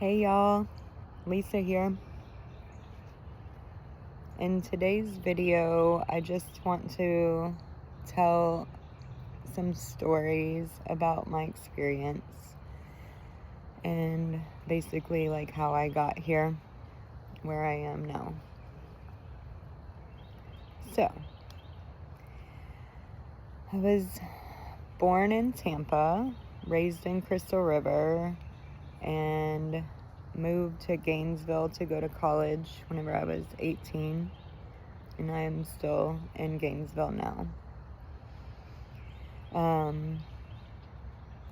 Hey y'all, Lisa here. In today's video, I just want to tell some stories about my experience and basically like how I got here, where I am now. So, I was born in Tampa, raised in Crystal River, and moved to Gainesville to go to college whenever I was 18, and I am still in Gainesville now.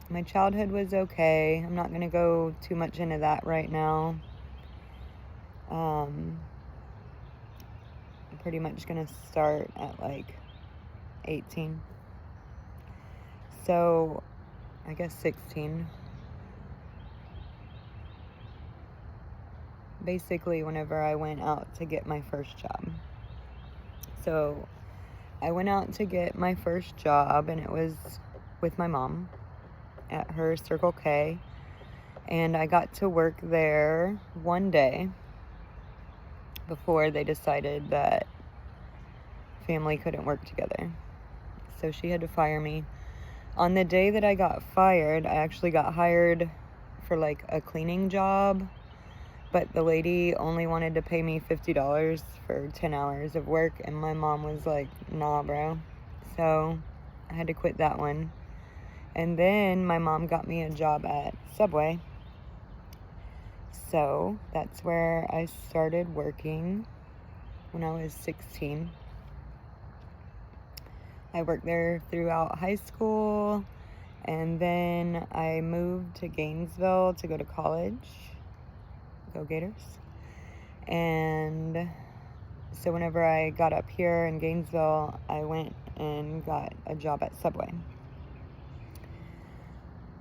My childhood was okay. I'm not going to go too much into that right now. I'm pretty much going to start at like 18. So, I guess 16. Basically, whenever I went out to get my first job. So, I went out to get my first job, and it was with my mom at her Circle K. And I got to work there one day before they decided that family couldn't work together. So she had to fire me. On the day that I got fired, I actually got hired for like a cleaning job, but the lady only wanted to pay me $50 for 10 hours of work, and my mom was like, nah, bro. So I had to quit that one. And then my mom got me a job at Subway. So that's where I started working when I was 16. I worked there throughout high school, and then I moved to Gainesville to go to college. Go Gators. And so whenever I got up here in Gainesville, I went and got a job at Subway.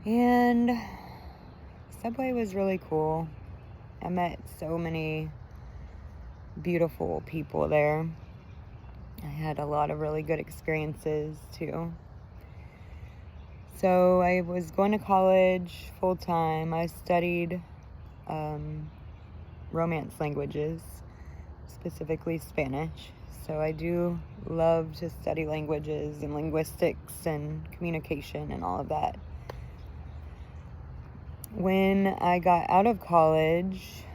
And Subway was really cool. I met so many beautiful people there. I had a lot of really good experiences too. So I was going to college full time. I studied Romance languages, specifically Spanish. So I do love to study languages and linguistics and communication and all of that. When I got out of college,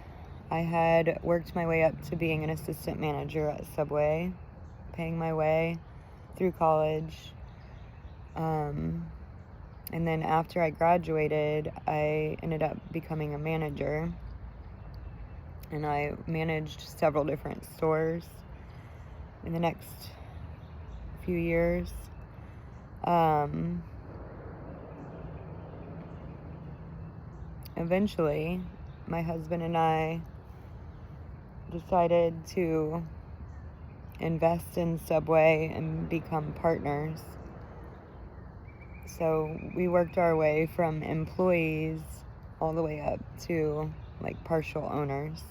I had worked my way up to being an assistant manager at Subway, paying my way through college. And then after I graduated, I ended up becoming a manager. And I managed several different stores in the next few years. Eventually, my husband and I decided to invest in Subway and become partners. So we worked our way from employees all the way up to like partial owners.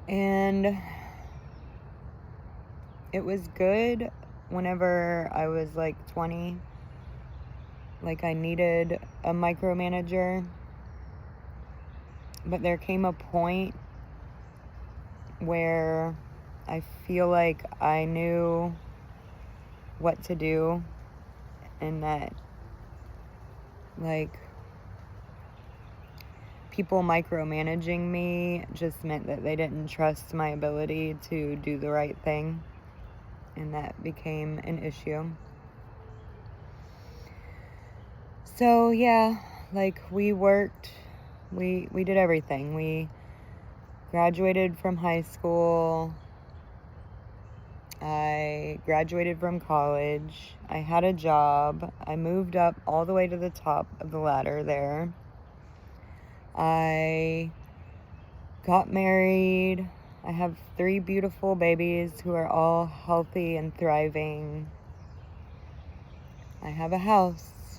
And it was good whenever I was like 20. Like I needed a micromanager. But there came a point where I feel like I knew what to do, and that like people micromanaging me just meant that they didn't trust my ability to do the right thing, and that became an issue. So yeah, like we worked, we did everything. We graduated from high school. I graduated from college. I had a job. I moved up all the way to the top of the ladder there. I got married. I have 3 beautiful babies who are all healthy and thriving. I have a house.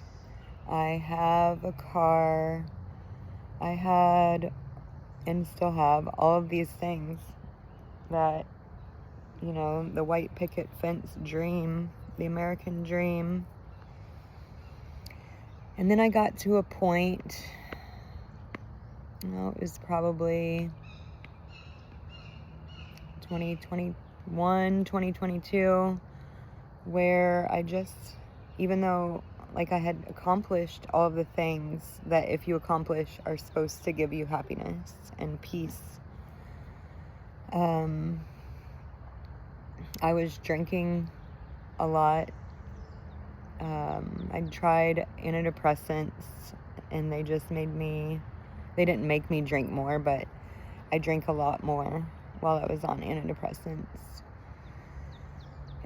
I have a car. I had and still have all of these things that, you know, the white picket fence dream, the American dream. And then I got to a point, it was probably 2021, 2022, where I just, even though like I had accomplished all of the things that if you accomplish are supposed to give you happiness and peace, I was drinking a lot. I tried antidepressants and they didn't make me drink more, but I drank a lot more while I was on antidepressants.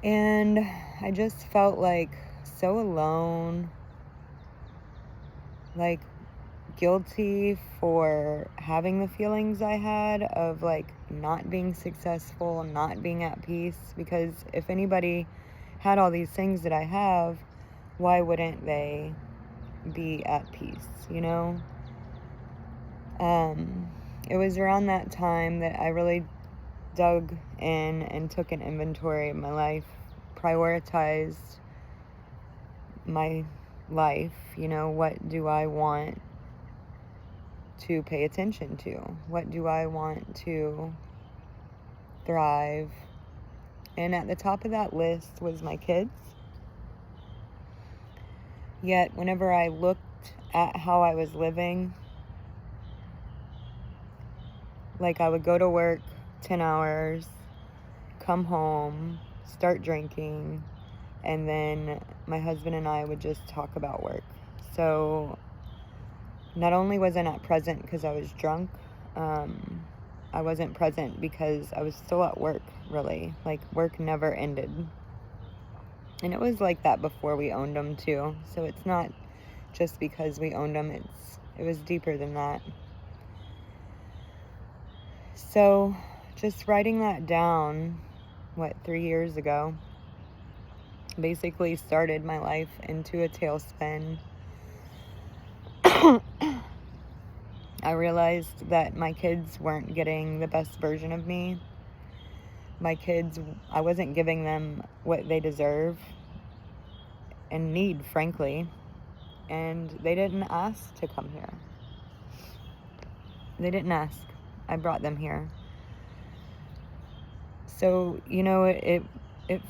And I just felt like so alone, like guilty for having the feelings I had of like not being successful, not being at peace, because if anybody had all these things that I have, why wouldn't they be at peace, you know? It was around that time that I really dug in and took an inventory of my life, prioritized my life, you know, what do I want to pay attention to? What do I want to thrive? And at the top of that list was my kids. Yet, whenever I looked at how I was living, like I would go to work 10 hours, come home, start drinking, and then my husband and I would just talk about work. So not only was I not present because I was drunk, I wasn't present because I was still at work, really. Like, work never ended. And it was like that before we owned them, too. So it's not just because we owned them. It was deeper than that. So just writing that down, 3 years ago, basically started my life into a tailspin. I realized that my kids weren't getting the best version of me. My kids, I wasn't giving them what they deserve and need, frankly. And they didn't ask to come here. They didn't ask. I brought them here. So, you know, it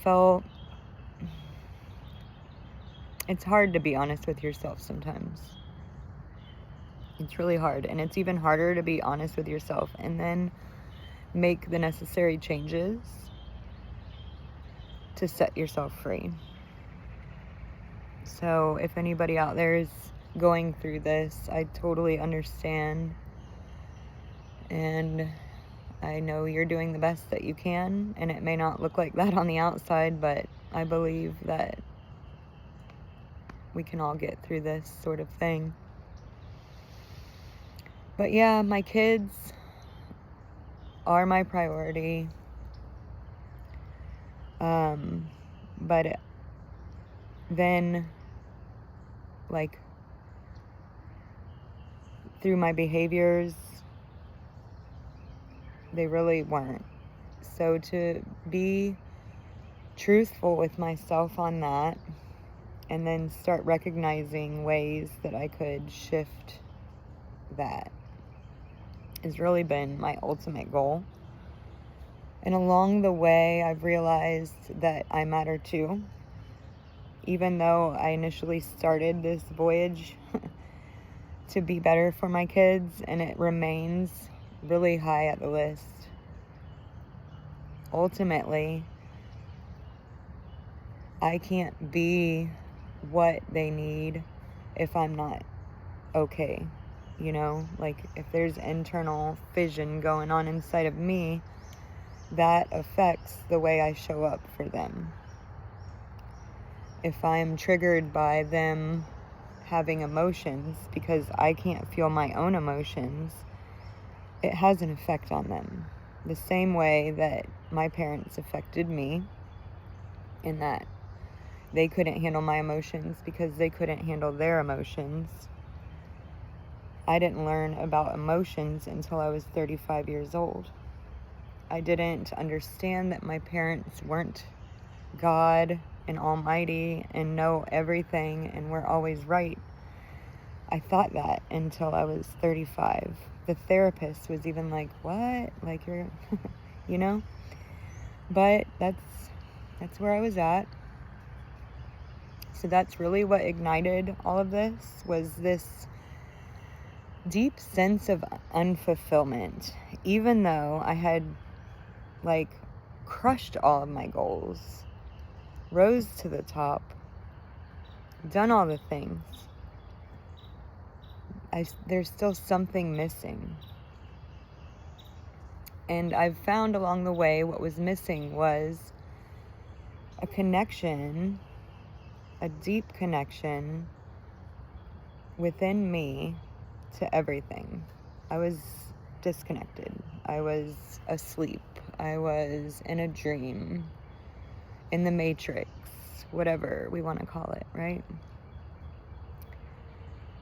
felt... It's hard to be honest with yourself sometimes. It's really hard. And it's even harder to be honest with yourself and then make the necessary changes to set yourself free. So if anybody out there is going through this, I totally understand. And I know you're doing the best that you can. And it may not look like that on the outside, but I believe that we can all get through this sort of thing. But yeah, my kids are my priority. But then, like, through my behaviors, they really weren't. So to be truthful with myself on that, and then start recognizing ways that I could shift that, has really been my ultimate goal. And along the way, I've realized that I matter too. Even though I initially started this voyage to be better for my kids, and it remains really high at the list. Ultimately, I can't be what they need if I'm not okay. You know, like if there's internal fission going on inside of me, that affects the way I show up for them. If I'm triggered by them having emotions because I can't feel my own emotions, it has an effect on them. The same way that my parents affected me, in that they couldn't handle my emotions because they couldn't handle their emotions. I didn't learn about emotions until I was 35 years old. I didn't understand that my parents weren't God and Almighty and know everything and were always right. I thought that until I was 35. The therapist was even like, what? Like, you're, you know? But that's where I was at. So that's really what ignited all of this, was this deep sense of unfulfillment. Even though I had, like, crushed all of my goals, rose to the top, done all the things, there's still something missing. And I've found along the way what was missing was a connection, a deep connection within me to everything. I was disconnected. I was asleep. I was in a dream, in the matrix, whatever we want to call it, right?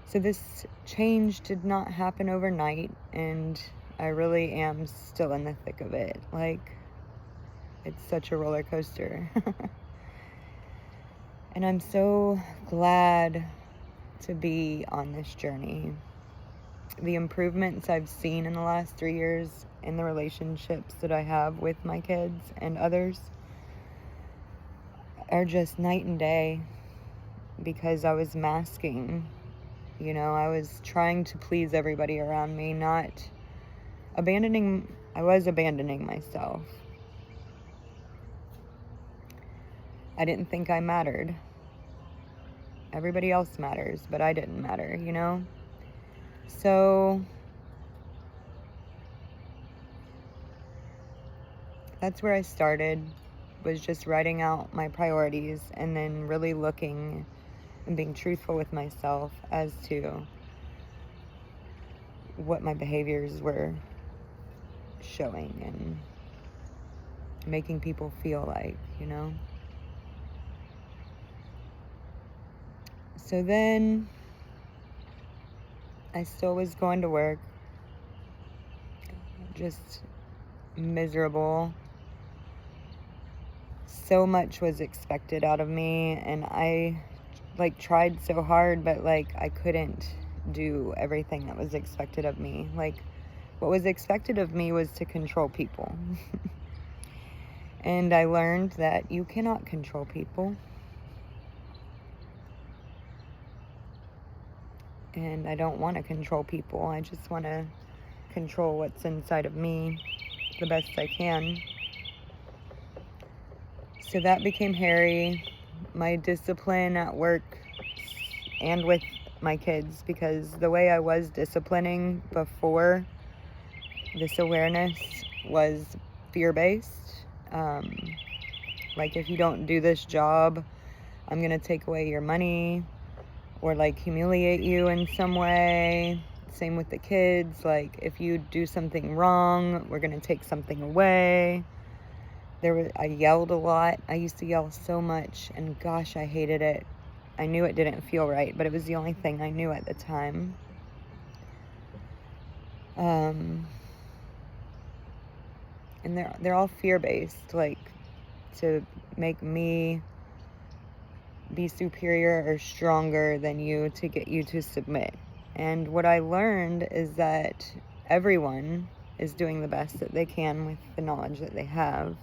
So this change did not happen overnight, and I really am still in the thick of it. Like, it's such a roller coaster. And I'm so glad to be on this journey. The improvements I've seen in the last 3 years in the relationships that I have with my kids and others are just night and day, because I was masking. You know, I was trying to please everybody around me, I was abandoning myself. I didn't think I mattered. Everybody else matters, but I didn't matter, you know? So that's where I started, was just writing out my priorities and then really looking and being truthful with myself as to what my behaviors were showing and making people feel like, you know? So then I still was going to work, just miserable. So much was expected out of me, and I tried so hard, but I couldn't do everything that was expected of me. What was expected of me was to control people. And I learned that you cannot control people. And I don't want to control people. I just want to control what's inside of me the best I can. So that became hairy. My discipline at work and with my kids, because the way I was disciplining before this awareness was fear-based. If you don't do this job, I'm going to take away your money, or humiliate you in some way. Same with the kids. If you do something wrong, we're going to take something away. I yelled a lot. I used to yell so much, and gosh, I hated it. I knew it didn't feel right, but it was the only thing I knew at the time. And they're all fear-based, to make me be superior or stronger than you, to get you to submit. And what I learned is that everyone is doing the best that they can with the knowledge that they have.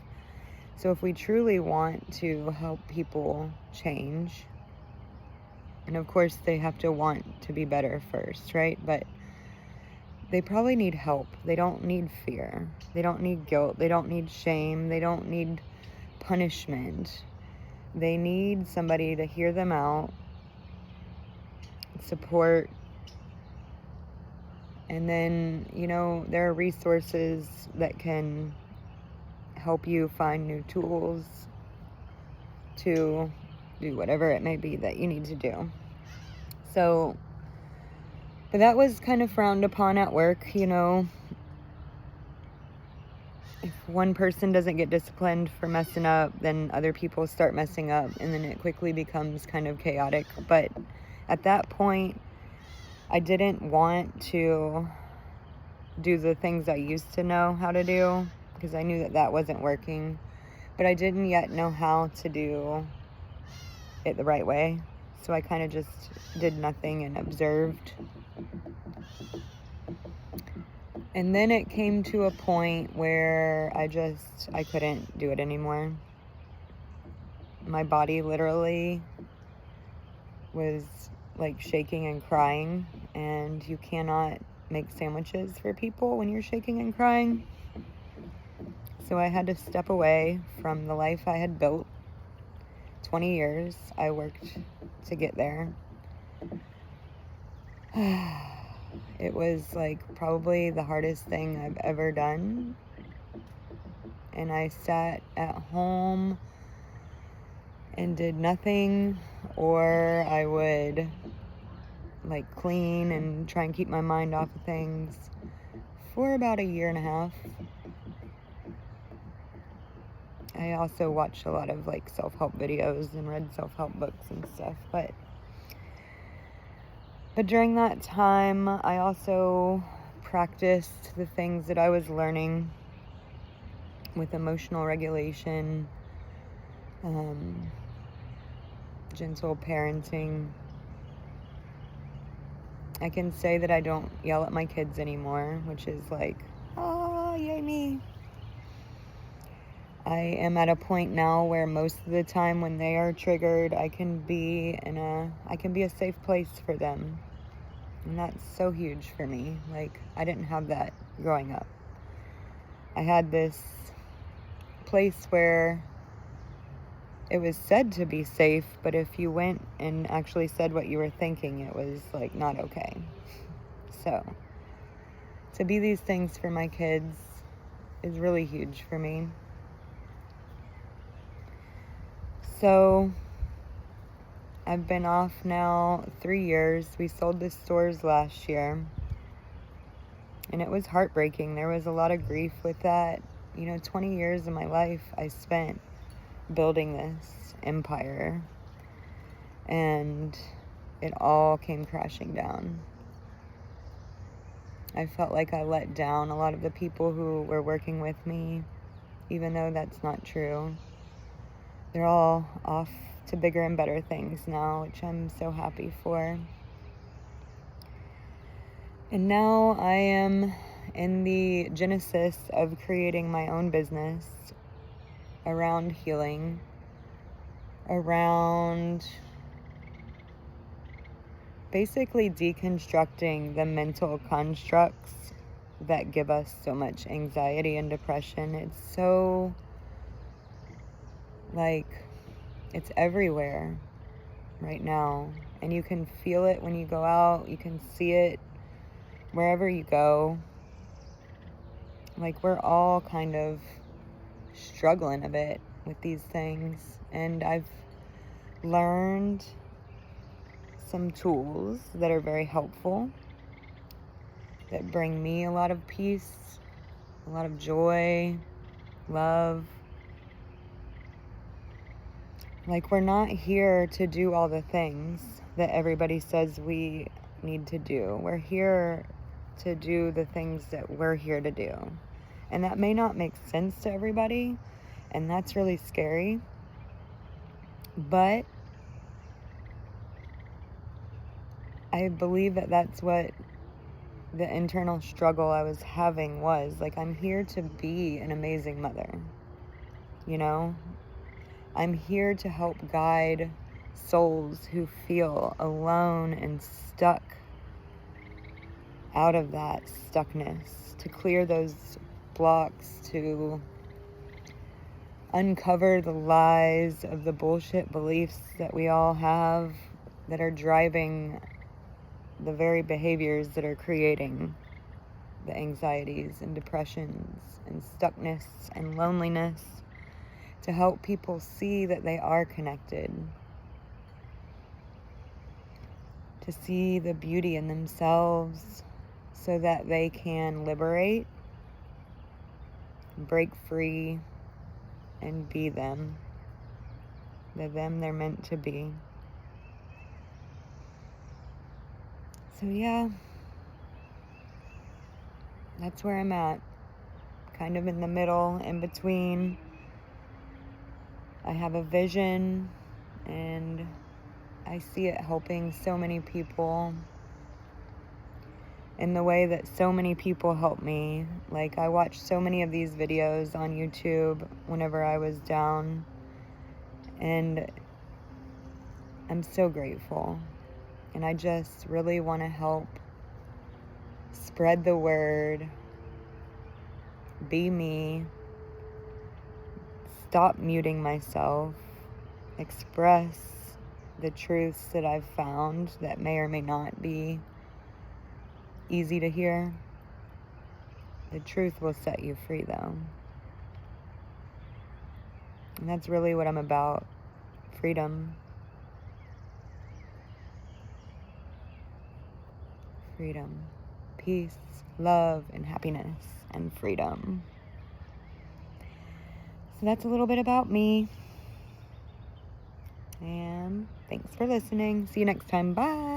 So if we truly want to help people change, and of course they have to want to be better first, right? But they probably need help. They don't need fear. They don't need guilt. They don't need shame. They don't need punishment. They need somebody to hear them out, support, and then, there are resources that can help you find new tools to do whatever it may be that you need to do. So, but that was kind of frowned upon at work, If one person doesn't get disciplined for messing up, then other people start messing up, and then it quickly becomes kind of chaotic. But at that point, I didn't want to do the things I used to know how to do, because I knew that wasn't working. But I didn't yet know how to do it the right way. So I kind of just did nothing and observed. And then it came to a point where I couldn't do it anymore. My body literally was like shaking and crying, and you cannot make sandwiches for people when you're shaking and crying. So I had to step away from the life I had built. 20 years I worked to get there. It was like probably the hardest thing I've ever done. And I sat at home and did nothing, or I would like clean and try and keep my mind off of things for about a year and a half. I also watched a lot of like self-help videos and read self-help books and stuff, but during that time I also practiced the things that I was learning with emotional regulation, gentle parenting. I can say that I don't yell at my kids anymore, which is like, oh, yay me. I am at a point now where most of the time when they are triggered, I can be a safe place for them. And that's so huge for me. Like, I didn't have that growing up. I had this place where it was said to be safe, but if you went and actually said what you were thinking, it was like not okay. So to be these things for my kids is really huge for me. So I've been off now 3 years. We sold the stores last year, and it was heartbreaking. There was a lot of grief with that. 20 years of my life I spent building this empire, and it all came crashing down. I felt like I let down a lot of the people who were working with me, even though that's not true. They're all off to bigger and better things now, which I'm so happy for. And now I am in the genesis of creating my own business around healing, around basically deconstructing the mental constructs that give us so much anxiety and depression. It's so, like, it's everywhere right now. And you can feel it when you go out. You can see it wherever you go. Like, we're all kind of struggling a bit with these things. And I've learned some tools that are very helpful, that bring me a lot of peace, a lot of joy, love. Like, we're not here to do all the things that everybody says we need to do. We're here to do the things that we're here to do. And that may not make sense to everybody, and that's really scary. But I believe that that's what the internal struggle I was having was. Like, I'm here to be an amazing mother. I'm here to help guide souls who feel alone and stuck out of that stuckness, to clear those blocks, to uncover the lies of the bullshit beliefs that we all have that are driving the very behaviors that are creating the anxieties and depressions and stuckness and loneliness, to help people see that they are connected, to see the beauty in themselves so that they can liberate, break free, and be them, the them they're meant to be. So yeah, that's where I'm at, kind of in the middle, in between. I have a vision, and I see it helping so many people in the way that so many people help me. Like, I watched so many of these videos on YouTube whenever I was down, and I'm so grateful. And I just really want to help spread the word, be me, stop muting myself, express the truths that I've found that may or may not be easy to hear. The truth will set you free, though. And that's really what I'm about. Freedom. Freedom. Peace, love, and happiness, and freedom. So that's a little bit about me. And thanks for listening. See you next time. Bye.